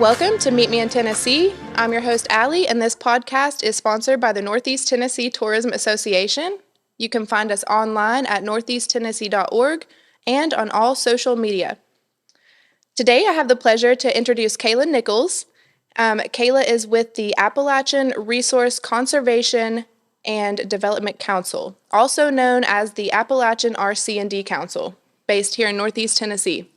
Welcome to Meet Me in Tennessee. I'm your host, Allie, and this podcast is sponsored by the Northeast Tennessee Tourism Association. You can find us online at northeasttennessee.org and on all social media. Today, I have the pleasure to introduce Kayla Nichols. Kayla is with the Appalachian Resource Conservation and Development Council, also known as the Appalachian RC&D Council, based here in Northeast Tennessee.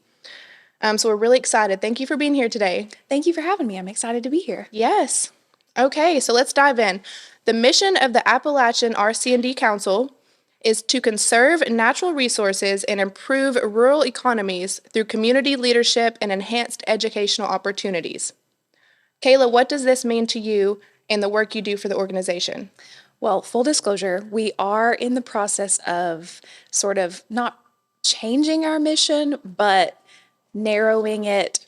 So we're really excited. Thank you for being here today. Thank you for having me. I'm excited to be here. Yes. Okay, so let's dive in. The mission of the Appalachian RC&D Council is to conserve natural resources and improve rural economies through community leadership and enhanced educational opportunities. Kayla, what does this mean to you and the work you do for the organization? Well, full disclosure, we are in the process of sort of not changing our mission, but narrowing it,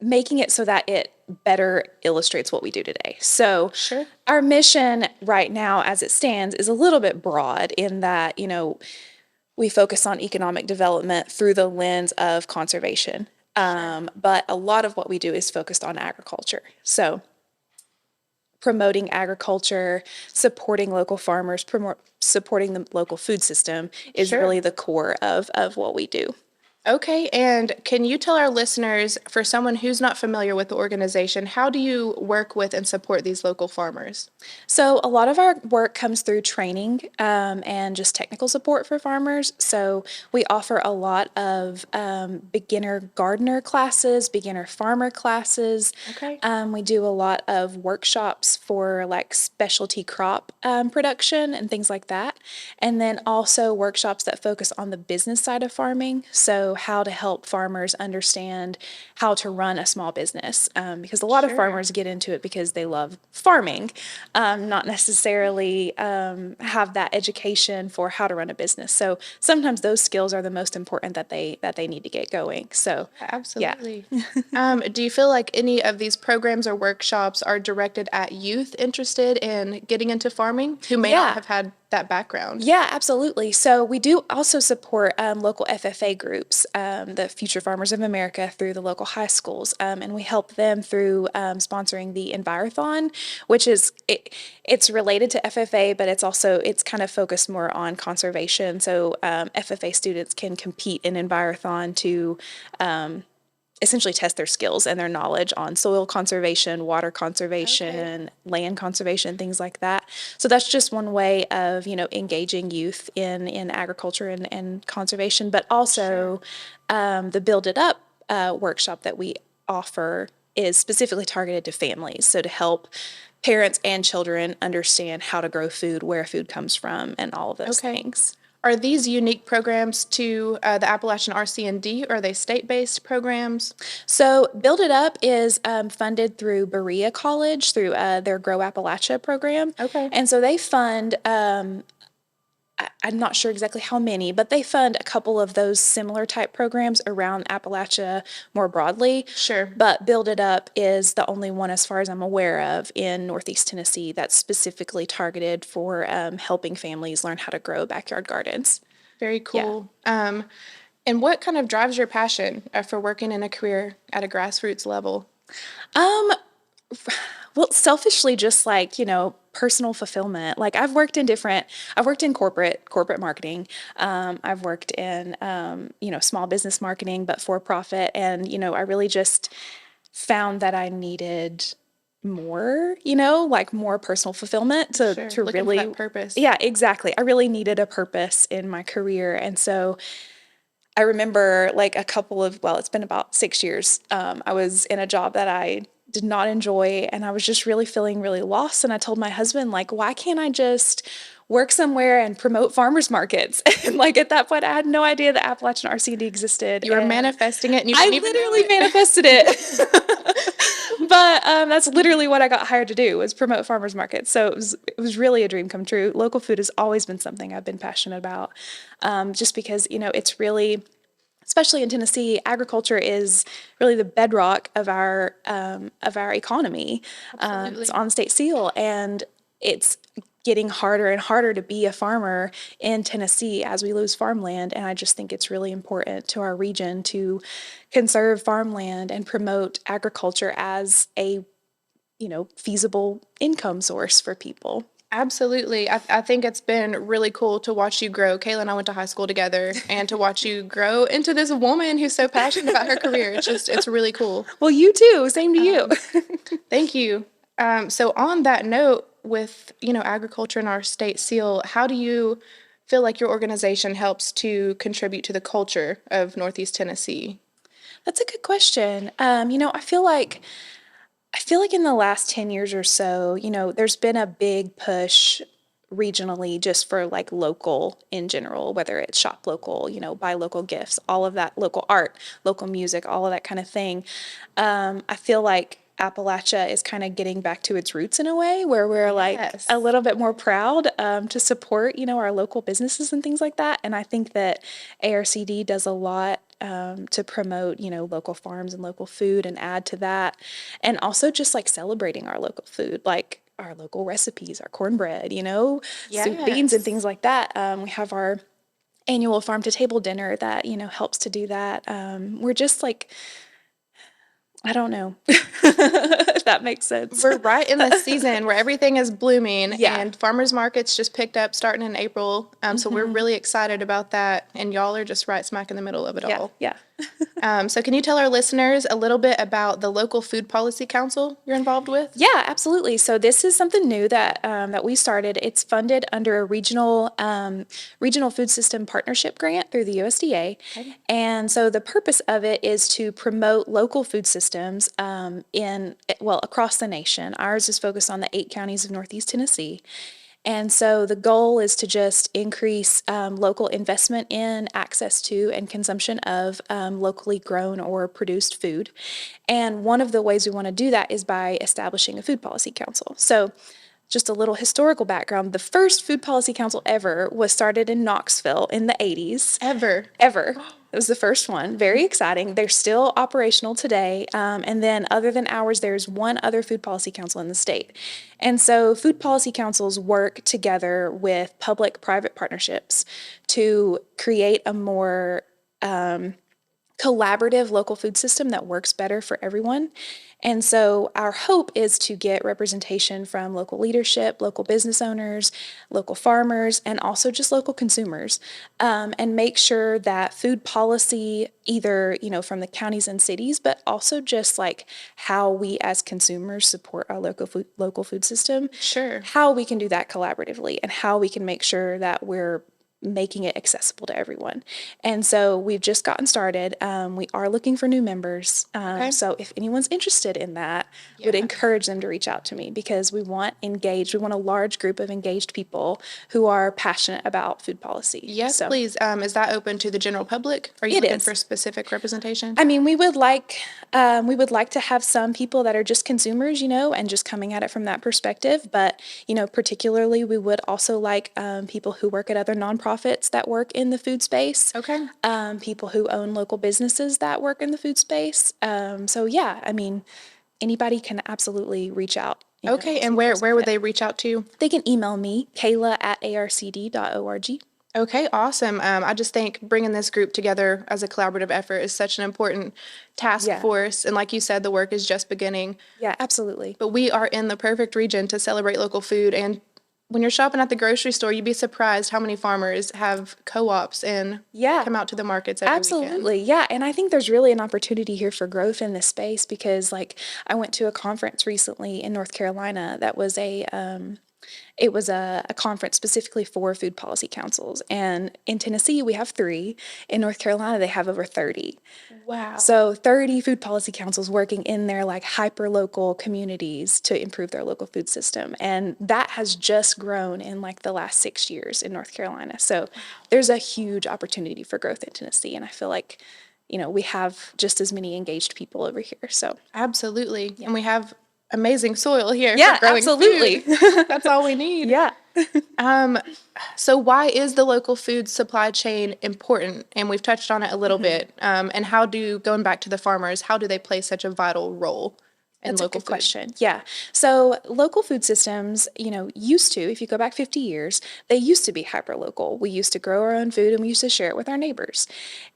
making it so that it better illustrates what we do today. So Sure. Our mission right now as it stands is a little bit broad in that, we focus on economic development through the lens of conservation. But a lot of what we do is focused on agriculture. So promoting agriculture, supporting local farmers, supporting the local food system is Sure. really the core of what we do. Okay, and can you tell our listeners, for someone who's not familiar with the organization, how do you work with and support these local farmers? So a lot of our work comes through training and just technical support for farmers. So we offer a lot of beginner gardener classes, beginner farmer classes. Okay. We do a lot of workshops for like specialty crop production and things like that. And then also workshops that focus on the business side of farming. So how to help farmers understand how to run a small business. Because a lot of Sure. farmers get into it because they love farming, not necessarily have that education for how to run a business. So sometimes those skills are the most important that they need to get going. So Absolutely. Do you feel like any of these programs or workshops are directed at youth interested in getting into farming who may Yeah. not have had that background? Yeah, absolutely. So we do also support local FFA groups, the Future Farmers of America, through the local high schools, and we help them through sponsoring the Envirothon, which is it's related to FFA, but it's kind of focused more on conservation. So FFA students can compete in Envirothon to essentially test their skills and their knowledge on soil conservation, water conservation, land conservation, things like that. So that's just one way of, engaging youth in agriculture and conservation, but also the Build It Up workshop that we offer is specifically targeted to families. So to help parents and children understand how to grow food, where food comes from, and all of those things. Are these unique programs to the Appalachian RC&D, or are they state-based programs? So Build It Up is funded through Berea College through their Grow Appalachia program. Okay. And so they fund, I'm not sure exactly how many, but they fund a couple of those similar type programs around Appalachia more broadly. Sure. But Build It Up is the only one, as far as I'm aware of, in Northeast Tennessee that's specifically targeted for helping families learn how to grow backyard gardens. Very cool. And what kind of drives your passion for working in a career at a grassroots level? Well, selfishly, just like, personal fulfillment. Like I've worked in corporate marketing. I've worked in, small business marketing, but for profit. And, I really just found that I needed more, like more personal fulfillment to Looking really, for that purpose. Yeah, exactly. I really needed a purpose in my career. And so I remember like it's been about 6 years. I was in a job that I did not enjoy, and I was just really feeling really lost. And I told my husband, like, why can't I just work somewhere and promote farmers markets? And like at that point, I had no idea that Appalachian RC&D existed. You were manifesting it, and you I didn't even know literally it. manifested it. But that's literally what I got hired to do, was promote farmers markets. So it was really a dream come true. Local food has always been something I've been passionate about, just because it's really, especially in Tennessee, agriculture is really the bedrock of our economy. Absolutely. It's on state seal, and it's getting harder and harder to be a farmer in Tennessee as we lose farmland. And I just think it's really important to our region to conserve farmland and promote agriculture as a, feasible income source for people. Absolutely. I think it's been really cool to watch you grow. Kayla and I went to high school together, and to watch you grow into this woman who's so passionate about her career. It's really cool. Well, you too. Same to you. Thank you. So on that note, with, agriculture in our state seal, how do you feel like your organization helps to contribute to the culture of Northeast Tennessee? That's a good question. I feel like in the last 10 years or so, there's been a big push regionally just for like local in general, whether it's shop local, buy local gifts, all of that, local art, local music, all of that kind of thing. I feel like Appalachia is kind of getting back to its roots in a way where we're like Yes. a little bit more proud to support, our local businesses and things like that. And I think that ARCD does a lot to promote, local farms and local food and add to that. And also just like celebrating our local food, like our local recipes, our cornbread, soup, beans, and things like that. We have our annual farm to table dinner that, helps to do that. We're just like, I don't know if that makes sense. We're right in the season where everything is blooming, Yeah. and farmers markets just picked up starting in April. So we're really excited about that, and y'all are just right smack in the middle of it all. Yeah. So can you tell our listeners a little bit about the local food policy council you're involved with? Yeah, absolutely. So this is something new that we started. It's funded under a regional food system partnership grant through the USDA, and so the purpose of it is to promote local food systems across the nation. Ours is focused on the 8 counties of Northeast Tennessee. And so the goal is to just increase local investment in, access to, and consumption of locally grown or produced food. And one of the ways we want to do that is by establishing a food policy council. So just a little historical background. The first food policy council ever was started in Knoxville in the 80s. Ever. It was the first one. Very exciting. They're still operational today. And then other than ours, there's one other food policy council in the state. And so food policy councils work together with public-private partnerships to create a more collaborative local food system that works better for everyone. And so our hope is to get representation from local leadership, local business owners, local farmers, and also just local consumers, and make sure that food policy, either, from the counties and cities, but also just like how we as consumers support our local food system. Sure. How we can do that collaboratively and how we can make sure that we're making it accessible to everyone. And so we've just gotten started. We are looking for new members. So if anyone's interested in that, would encourage them to reach out to me, because we want a large group of engaged people who are passionate about food policy. Yes, So, please. Is that open to the general public? Are you It looking is. for specific representation? I mean, we would like to have some people that are just consumers, and just coming at it from that perspective. But, particularly, we would also like people who work at other nonprofits that work in the food space. Okay. People who own local businesses that work in the food space. So yeah, I mean, anybody can absolutely reach out. Okay, and where would they reach out to? They can email me, Kayla@arcd.org. Okay, awesome. I just think bringing this group together as a collaborative effort is such an important task force. And like you said, the work is just beginning. Yeah, absolutely. But we are in the perfect region to celebrate local food. And when you're shopping at the grocery store, you'd be surprised how many farmers have co-ops and come out to the markets every Absolutely. weekend. Yeah. And I think there's really an opportunity here for growth in this space, because like I went to a conference recently in North Carolina that was a conference specifically for food policy councils. And in Tennessee, we have 3. In North Carolina, they have over 30. Wow. So 30 food policy councils working in their like hyper-local communities to improve their local food system. And that has just grown in like the last 6 years in North Carolina. So there's a huge opportunity for growth in Tennessee. And I feel like, we have just as many engaged people over here. So Absolutely. And we have amazing soil here Yeah, for growing absolutely. food. That's all we need. yeah. So why is the local food supply chain important? And we've touched on it a little bit. And going back to the farmers, how do they play such a vital role in That's a local good food? question. Yeah. So local food systems, used to, if you go back 50 years, they used to be hyper local. We used to grow our own food and we used to share it with our neighbors.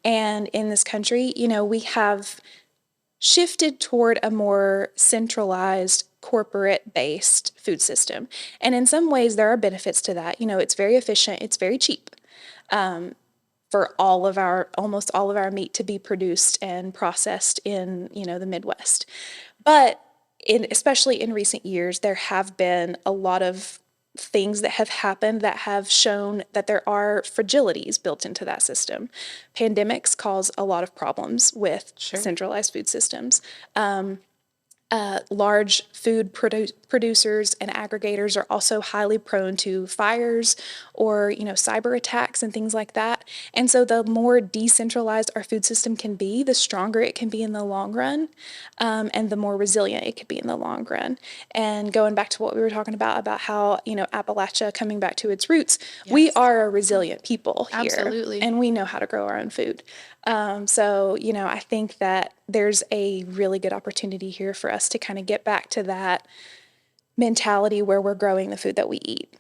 And in this country, we have shifted toward a more centralized, corporate based food system. And in some ways, there are benefits to that. It's very efficient, it's very cheap. For almost all of our meat to be produced and processed in the Midwest. But especially in recent years, there have been a lot of things that have happened that have shown that there are fragilities built into that system. Pandemics cause a lot of problems with centralized food systems. Large food producers and aggregators are also highly prone to fires or cyber attacks and things like that. And so the more decentralized our food system can be, the stronger it can be in the long run, and the more resilient it can be in the long run. And going back to what we were talking about how Appalachia coming back to its roots, we are a resilient people here. Absolutely. And we know how to grow our own food. So I think that there's a really good opportunity here for us to kind of get back to that mentality where we're growing the food that we eat.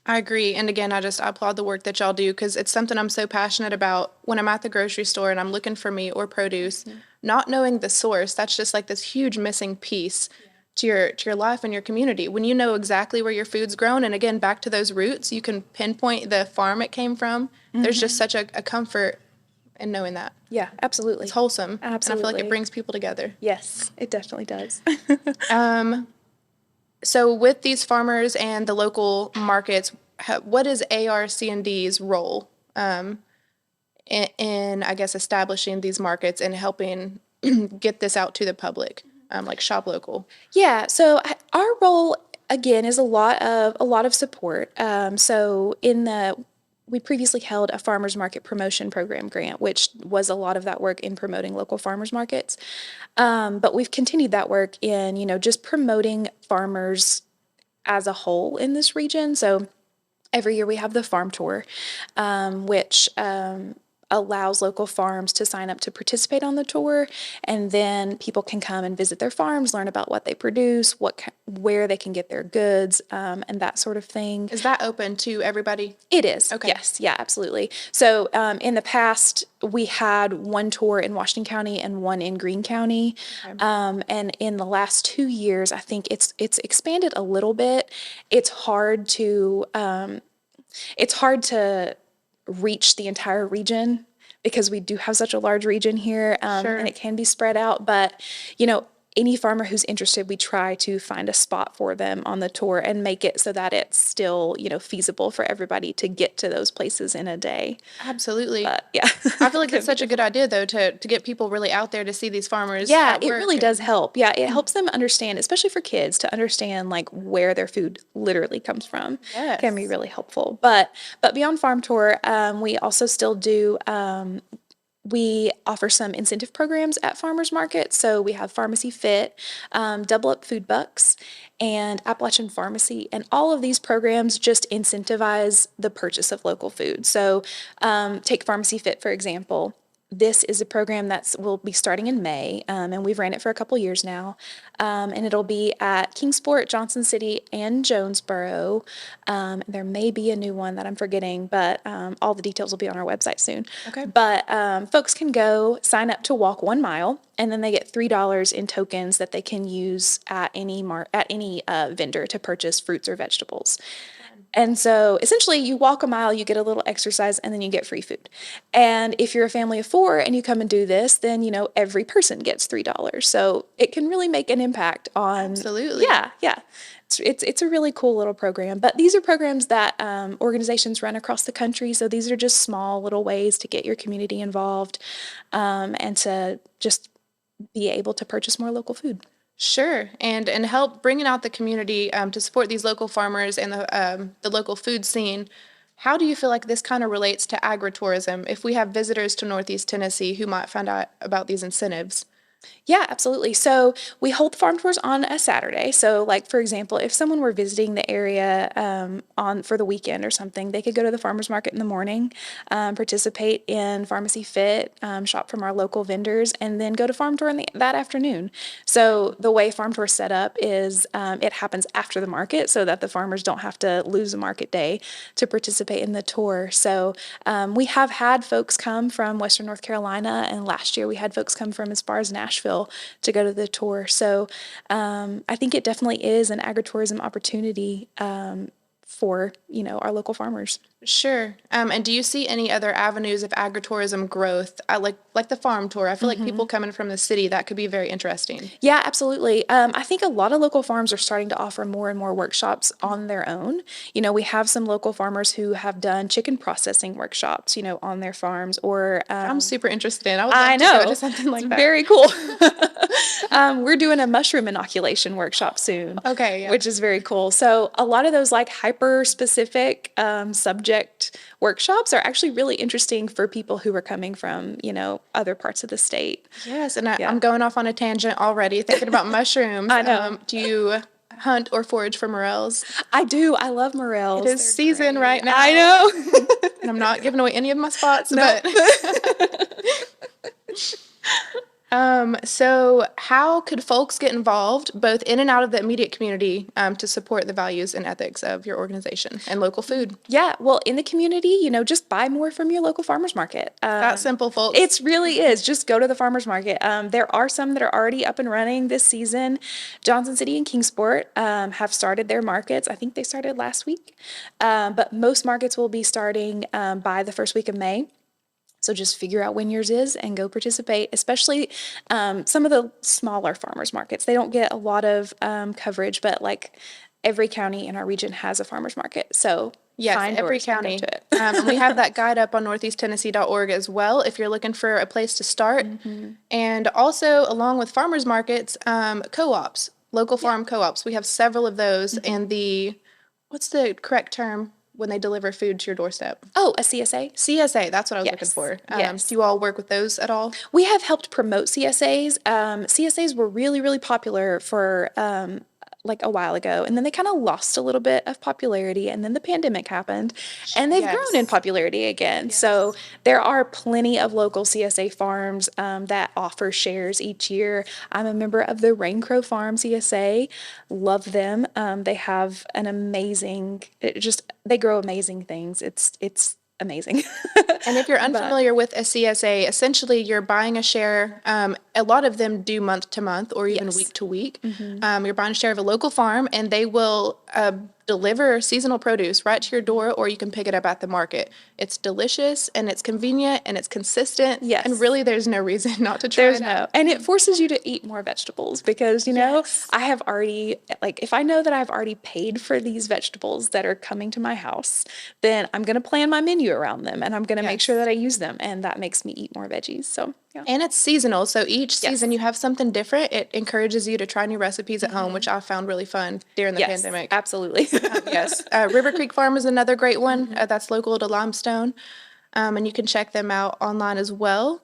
I agree. And again, I applaud the work that y'all do because it's something I'm so passionate about when I'm at the grocery store and I'm looking for meat or produce, not knowing the source. That's just like this huge missing piece to your life and your community. When you know exactly where your food's grown, and again, back to those roots, you can pinpoint the farm it came from. There's just such a comfort in knowing that. Yeah, absolutely. It's wholesome. Absolutely. And I feel like it brings people together. Yes, it definitely does. So with these farmers and the local markets, what is ARC&D's role in, I guess, establishing these markets and helping get this out to the public, like shop local? Yeah, so our role again is a lot of support. We previously held a farmers market promotion program grant, which was a lot of that work in promoting local farmers markets. But we've continued that work in just promoting farmers as a whole in this region. So every year we have the farm tour, which allows local farms to sign up to participate on the tour, and then people can come and visit their farms, learn about what they produce, where they can get their goods, and that sort of thing. Is that open to everybody? It is. Okay. Yes. Yeah, absolutely. So in the past, we had one tour in Washington County and one in Greene County. Okay. And in the last 2 years, I think it's expanded a little bit. It's hard to reach the entire region because we do have such a large region here, and it can be spread out. But, any farmer who's interested, we try to find a spot for them on the tour and make it so that it's still, feasible for everybody to get to those places in a day. Absolutely. But, yeah. I feel like that's such a good idea, though, to get people really out there to see these farmers. Yeah, it really does help. Yeah, it helps them understand, especially for kids, to understand like where their food literally comes from. Yes. Can be really helpful. But beyond farm tour, we also still do. We offer some incentive programs at farmers markets. So we have Pharmacy Fit, Double Up Food Bucks, and Appalachian Pharmacy. And all of these programs just incentivize the purchase of local food. So take Pharmacy Fit, for example. This is a program that will be starting in May, and we've ran it for a couple years now. And it'll be at Kingsport, Johnson City, and Jonesboro. There may be a new one that I'm forgetting, but all the details will be on our website soon. Okay. But folks can go sign up to walk 1 mile, and then they get $3 in tokens that they can use at any vendor to purchase fruits or vegetables. And so essentially you walk a mile, you get a little exercise, and then you get free food. And if you're a family of 4 and you come and do this, then, every person gets $3. So it can really make an impact on. Absolutely. Yeah. It's a really cool little program. But these are programs that organizations run across the country. So these are just small little ways to get your community involved, and to just be able to purchase more local food. Sure, and help bringing out the community to support these local farmers and the local food scene. How do you feel like this kind of relates to agritourism if we have visitors to Northeast Tennessee who might find out about these incentives? Yeah, absolutely. So we hold farm tours on a Saturday. So, like for example, if someone were visiting the area on for the weekend or something, they could go to the farmers market in the morning, participate in Pharmacy Fit, shop from our local vendors, and then go to farm tour that afternoon. So the way farm tour is set up is it happens after the market, so that the farmers don't have to lose a market day to participate in the tour. So we have had folks come from Western North Carolina, and last year we had folks come from as far as Nashville to go to the tour. So I think it definitely is an agritourism opportunity for, our local farmers. Sure. And do you see any other avenues of agritourism growth, like the farm tour? I feel like people coming from the city, that could be very interesting. Yeah, absolutely. I think a lot of local farms are starting to offer more and more workshops on their own. We have some local farmers who have done chicken processing workshops, on their farms, or I'm super interested. I would I love to go know. to something like It's that. very cool. We're doing a mushroom inoculation workshop soon. Okay, yeah. Which is very cool. So a lot of those like hyper specific subject workshops are actually really interesting for people who are coming from, other parts of the state. Yes, and Yeah. I'm going off on a tangent already, thinking about mushrooms. I know. Do you hunt or forage for morels? I do. I love morels. It is They're season great. right now. I know. And I'm not giving away any of my spots, No. so how could folks get involved both in and out of the immediate community to support the values and ethics of your organization and local food? Yeah, well, in the community, just buy more from your local farmers market. That simple, folks. It really is. Just go to the farmers market. There are some that are already up and running this season. Johnson City and Kingsport have started their markets. I think they started last week. But most markets will be starting by the first week of May. So just figure out when yours is and go participate, especially some of the smaller farmers markets. They don't get a lot of coverage, but like every county in our region has a farmers market. So yes, find every yours and go county. to it. And we have that guide up on northeasttennessee.org as well if you're looking for a place to start. And also, along with farmers markets, co-ops, local farm co-ops. We have several of those. And what's the correct term when they deliver food to your doorstep? Oh, a CSA? CSA, that's what I was looking Yes, for. yes. Do you all work with those at all? We have helped promote CSAs. CSAs were really, really popular for like a while ago, and then they kind of lost a little bit of popularity, and then the pandemic happened, and they've grown in popularity again. So there are plenty of local CSA farms that offer shares each year. I'm a member of the Rain Crow Farm CSA. Love them. They have an amazing, they grow amazing things. It's amazing. And if you're unfamiliar with a CSA, essentially you're buying a share. A lot of them do month to month or even week to week. You're buying a share of a local farm, and they will deliver seasonal produce right to your door, or you can pick it up at the market. It's delicious, and it's convenient, and it's consistent. Yes. And really, there's no reason not to try it out. And it forces you to eat more vegetables because, I have already, like, if I know that I've already paid for these vegetables that are coming to my house, then I'm going to plan my menu around them, and I'm going to make sure that I use them, and that makes me eat more veggies. So, yeah. And it's seasonal, so each season you have something different. It encourages you to try new recipes at home, which I found really fun during the pandemic. Absolutely. Yes. River Creek Farm is another great one. That's local to Limestone. And you can check them out online as well.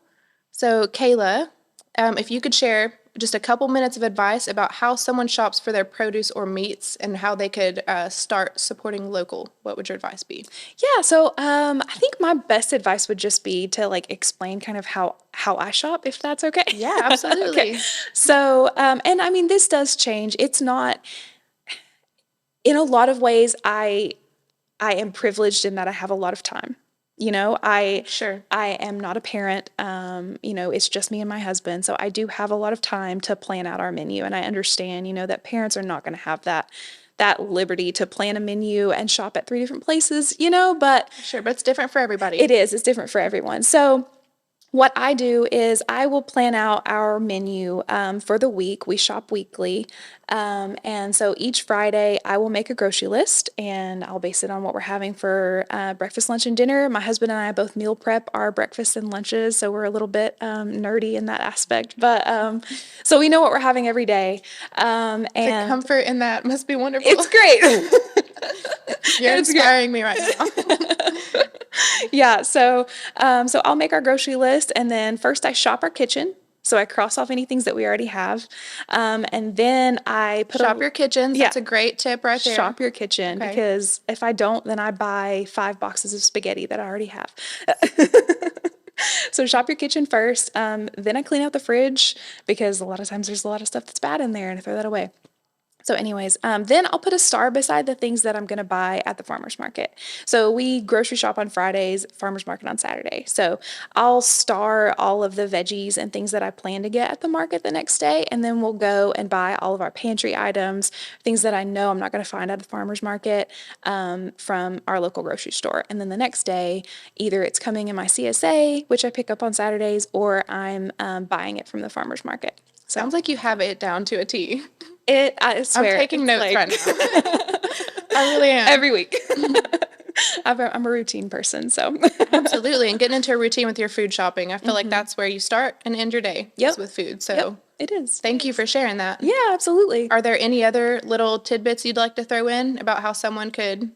So, Kayla, if you could share just a couple minutes of advice about how someone shops for their produce or meats and how they could start supporting local, what would your advice be? Yeah, so I think my best advice would just be to like explain kind of how I shop, if that's okay. Yeah, absolutely. Okay. So, and I mean, this does change. It's not, in a lot of ways, I am privileged in that I have a lot of time. I am not a parent. It's just me and my husband. So I do have a lot of time to plan out our menu. And I understand, that parents are not going to have that liberty to plan a menu and shop at 3 different places, but. Sure, but it's different for everybody. It is. It's different for everyone. So what I do is I will plan out our menu for the week. We shop weekly. And so each Friday I will make a grocery list, and I'll base it on what we're having for breakfast, lunch, and dinner. My husband and I both meal prep our breakfasts and lunches, so we're a little bit nerdy in that aspect. But so we know what we're having every day. And the comfort in that must be wonderful. It's great. You're inspiring me right now. Yeah, so I'll make our grocery list, and then first I shop our kitchen. So I cross off any things that we already have. And then I put Shop your kitchens. Yeah. That's a great tip right there. Shop your kitchen, Okay. because if I don't, then I buy 5 boxes of spaghetti that I already have. So shop your kitchen first. Then I clean out the fridge, because a lot of times there's a lot of stuff that's bad in there, and I throw that away. So anyways, then I'll put a star beside the things that I'm going to buy at the farmer's market. So we grocery shop on Fridays, farmer's market on Saturday. So I'll star all of the veggies and things that I plan to get at the market the next day. And then we'll go and buy all of our pantry items, things that I know I'm not going to find at the farmer's market, from our local grocery store. And then the next day, either it's coming in my CSA, which I pick up on Saturdays, or I'm buying it from the farmer's market. So Sounds like you have it down to a T. I swear. I'm taking notes like, right now. I really am. every week. I'm a routine person, so. Absolutely. And getting into a routine with your food shopping, I feel like that's where you start and end your day is with food. So it is. thank you for sharing that. Yeah, absolutely. Are there any other little tidbits you'd like to throw in about how someone could?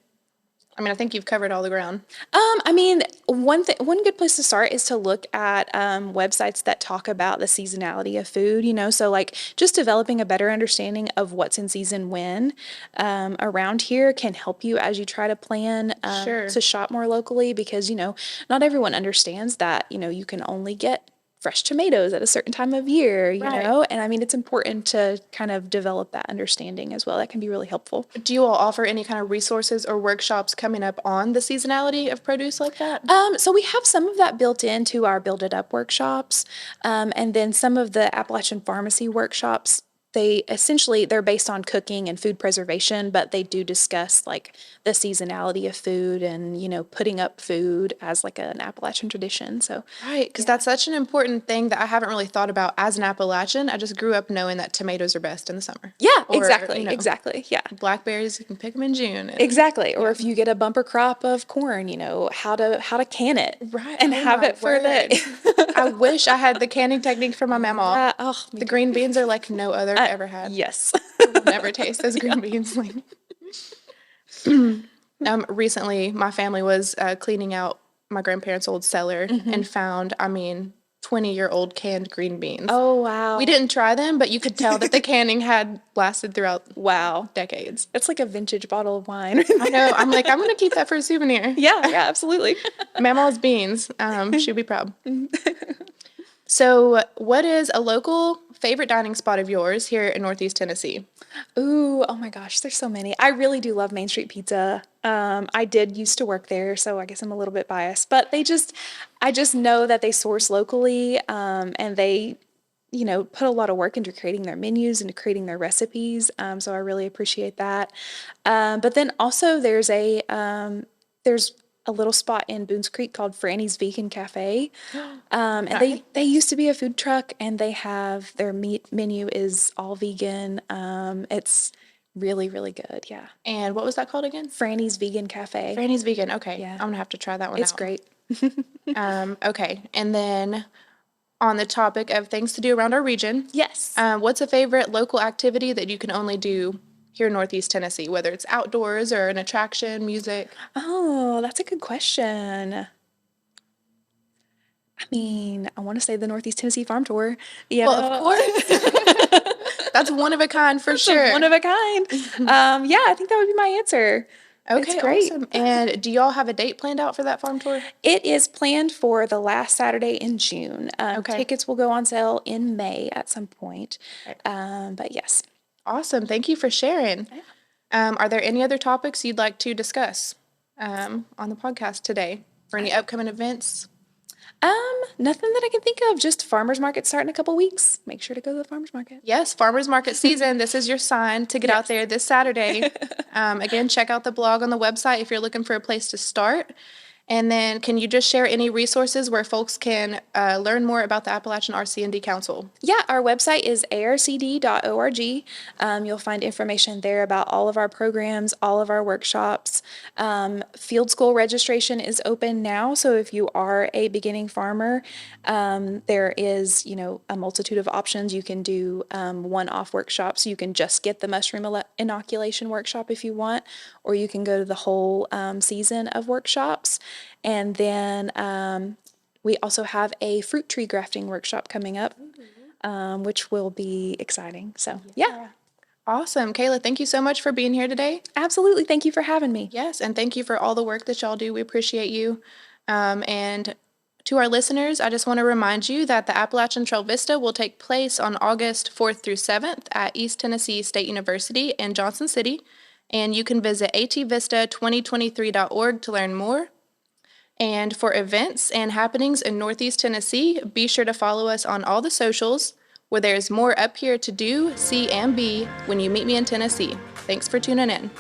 I mean, I think you've covered all the ground. I mean, one good place to start is to look at websites that talk about the seasonality of food, so like just developing a better understanding of what's in season when around here can help you as you try to plan to shop more locally, because, not everyone understands that, you can only get fresh tomatoes at a certain time of year, you know? And I mean, it's important to kind of develop that understanding as well. That can be really helpful. Do you all offer any kind of resources or workshops coming up on the seasonality of produce like that? So we have some of that built into our Build It Up workshops. And then some of the Appalachian pharmacy workshops, they're based on cooking and food preservation, but they do discuss like the seasonality of food and, putting up food as like an Appalachian tradition. So Right, because that's such an important thing that I haven't really thought about as an Appalachian. I just grew up knowing that tomatoes are best in the summer. yeah, Or, exactly. Exactly. Yeah. Blackberries, you can pick them in June. Exactly. Or if you get a bumper crop of corn, how to can it Right. and Oh have my it for word. I wish I had the canning technique from my mama. Me The green beans are like no other I've ever had. Yes. I'll never taste those green beans. Recently, my family was cleaning out my grandparents' old cellar and found, 20-year-old canned green beans. Oh, wow. We didn't try them, but you could tell that the canning had lasted throughout Wow. decades. It's like a vintage bottle of wine. I know. I'm like, I'm going to keep that for a souvenir. Yeah, absolutely. Mama's beans. She'll be proud. So, what is a local favorite dining spot of yours here in Northeast Tennessee? Ooh, oh my gosh, there's so many. I really do love Main Street Pizza. I did used to work there, so I guess I'm a little bit biased, but I just know that they source locally, and they, put a lot of work into creating their menus and creating their recipes. So I really appreciate that. But then also there's a little spot in Boones Creek called Franny's Vegan Cafe. And they used to be a food truck, and they have their meat menu is all vegan. It's really, really good. Yeah. And what was that called again? Franny's Vegan Cafe. Franny's Vegan. Okay. Yeah. I'm going to have to try that one It's out. great. Okay. And then on the topic of things to do around our region, Yes. what's a favorite local activity that you can only do here in Northeast Tennessee, whether it's outdoors or an attraction, music? Oh, that's a good question. I mean, I want to say the Northeast Tennessee Farm Tour. Yeah. Well, of course. That's one of a kind for sure. One of a kind. Yeah, I think that would be my answer. Okay, It's great. awesome. And do y'all have a date planned out for that farm tour? It is planned for the last Saturday in June. Okay. Tickets will go on sale in May at some point. But yes. Awesome. Thank you for sharing. Are there any other topics you'd like to discuss on the podcast today? For any upcoming events? Nothing that I can think of. Just farmers market starting in a couple weeks. Make sure to go to the farmers market. Yes, farmers market season. This is your sign to get out there this Saturday. Again, check out the blog on the website if you're looking for a place to start. And then can you just share any resources where folks can learn more about the Appalachian RC&D Council? Yeah, our website is arcd.org. You'll find information there about all of our programs, all of our workshops. Field school registration is open now, so if you are a beginning farmer, there is, a multitude of options. You can do one-off workshops. You can just get the mushroom inoculation workshop if you want, or you can go to the whole season of workshops. And then we also have a fruit tree grafting workshop coming up. which will be exciting. So, yeah, Awesome. Kayla, thank you so much for being here today. absolutely. Thank you for having me. Yes, and thank you for all the work that y'all do. We appreciate you. And to our listeners, I just want to remind you that the Appalachian Trail Vista will take place on August 4th through 7th at East Tennessee State University in Johnson City. And you can visit atvista2023.org to learn more. And for events and happenings in Northeast Tennessee, be sure to follow us on all the socials, where there's more up here to do, see, and be when you meet me in Tennessee. Thanks for tuning in.